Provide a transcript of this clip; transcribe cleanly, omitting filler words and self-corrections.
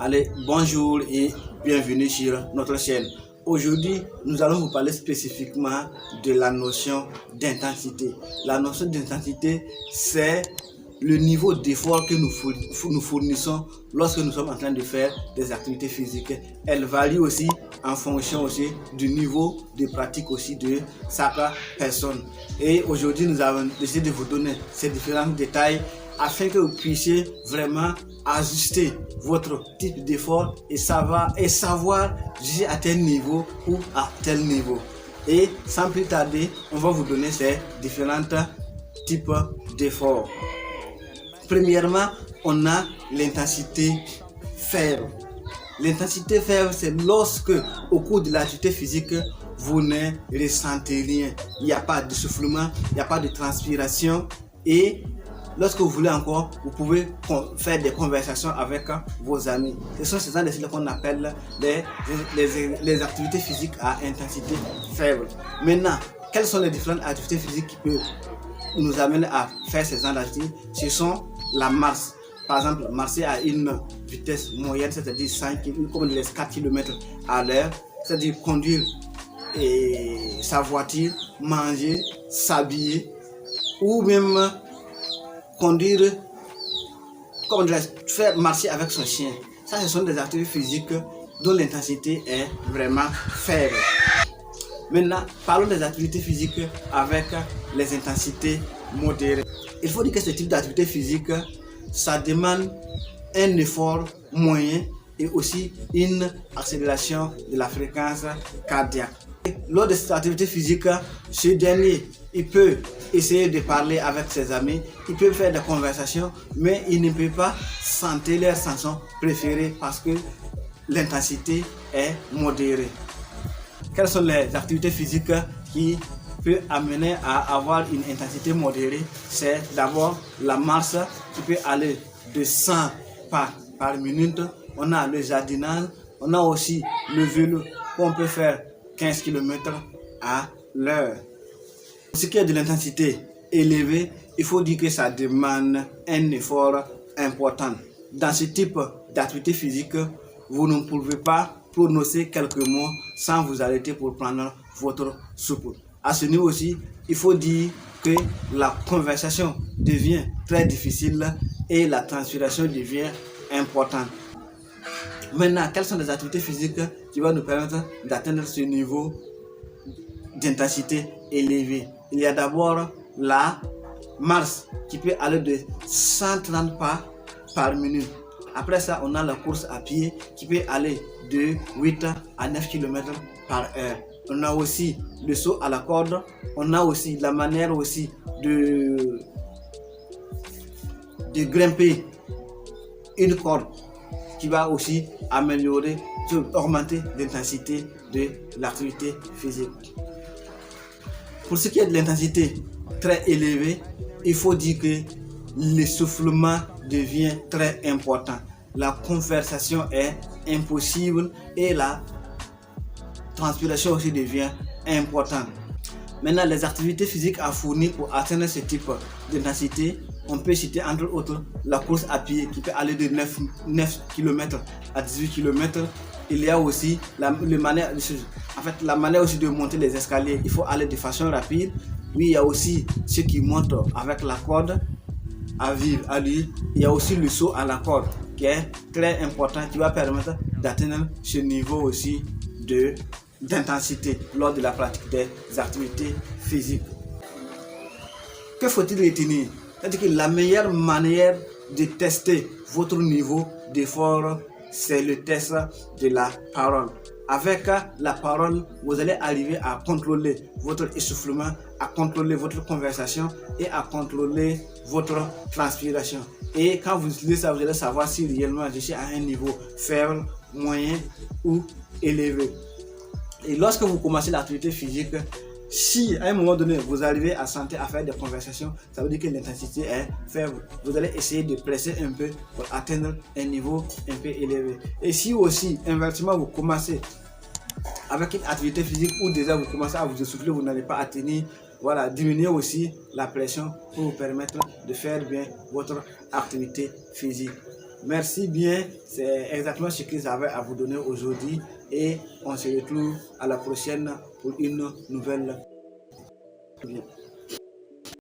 Allez, bonjour et bienvenue sur notre chaîne. Aujourd'hui, nous allons vous parler spécifiquement de la notion d'intensité. La notion d'intensité, c'est le niveau d'effort que nous fournissons lorsque nous sommes en train de faire des activités physiques. Elle varie aussi en fonction aussi du niveau de pratique aussi de chaque personne. Et aujourd'hui, nous avons décidé de vous donner ces différents détails afin que vous puissiez vraiment ajuster votre type d'effort et savoir juger à tel niveau ou à tel niveau. Et sans plus tarder, on va vous donner ces différents types d'efforts. Premièrement, on a l'intensité faible. L'intensité faible, c'est lorsque au cours de l'activité physique, vous ne ressentez rien. Il n'y a pas d'essoufflement, il n'y a pas de transpiration et lorsque vous voulez encore, vous pouvez faire des conversations avec vos amis. Ce sont ces gens qu'on appelle les activités physiques à intensité faible. Maintenant, quelles sont les différentes activités physiques qui peuvent nous amener à faire ces gens d'activités? Ce sont la marche. Par exemple, marcher à une vitesse moyenne, c'est-à-dire 4 km à l'heure, c'est-à-dire conduire sa voiture, manger, s'habiller ou même conduire, faire marcher avec son chien. Ça, ce sont des activités physiques dont l'intensité est vraiment faible. Maintenant, parlons des activités physiques avec les intensités modérées. Il faut dire que ce type d'activité physique, ça demande un effort moyen et aussi une accélération de la fréquence cardiaque. Lors de cette activité physique, ce dernier, il peut essayer de parler avec ses amis, il peut faire des conversations, mais il ne peut pas chanter leurs chansons préférées parce que l'intensité est modérée. Quelles sont les activités physiques qui peuvent amener à avoir une intensité modérée? C'est d'abord la marche qui peut aller de 100 pas par minute. On a le jardinage, on a aussi le vélo qu'on peut faire 15 km à l'heure. Pour ce qui est de l'intensité élevée, il faut dire que ça demande un effort important. Dans ce type d'activité physique, vous ne pouvez pas prononcer quelques mots sans vous arrêter pour prendre votre soupe. À ce niveau aussi, il faut dire que la conversation devient très difficile et la transpiration devient importante. Maintenant, quelles sont les activités physiques qui vont nous permettre d'atteindre ce niveau d'intensité élevée? Il y a d'abord la marche qui peut aller de 130 pas par minute. Après ça, on a la course à pied qui peut aller de 8 à 9 km par heure. On a aussi le saut à la corde. On a aussi la manière aussi de grimper une corde qui va aussi augmenter l'intensité de l'activité physique. Pour ce qui est de l'intensité très élevée, il faut dire que l'essoufflement devient très important. La conversation est impossible et la transpiration aussi devient importante. Maintenant, les activités physiques à fournir pour atteindre ce type d'intensité, on peut citer entre autres la course à pied qui peut aller de 9 km à 18 km. Il y a aussi la manière aussi de monter les escaliers. Il faut aller de façon rapide. Oui, il y a aussi ceux qui montent avec la corde à l'huile. Il y a aussi le saut à la corde qui est très important, qui va permettre d'atteindre ce niveau aussi d'intensité lors de la pratique des activités physiques. Que faut-il retenir? C'est-à-dire que la meilleure manière de tester votre niveau d'effort, c'est le test de la parole. Avec la parole, vous allez arriver à contrôler votre essoufflement, à contrôler votre conversation et à contrôler votre transpiration. Et quand vous utilisez ça, vous allez savoir si réellement je suis à un niveau faible, moyen ou élevé. Et lorsque vous commencez l'activité physique, si à un moment donné vous arrivez à sentir à faire des conversations, ça veut dire que l'intensité est faible. Vous allez essayer de presser un peu pour atteindre un niveau un peu élevé. Et si aussi inversement vous commencez avec une activité physique où déjà vous commencez à vous essouffler, vous n'allez pas atteindre, voilà, diminuer aussi la pression pour vous permettre de faire bien votre activité physique. Merci bien, c'est exactement ce que j'avais à vous donner aujourd'hui et on se retrouve à la prochaine pour une nouvelle. Bien.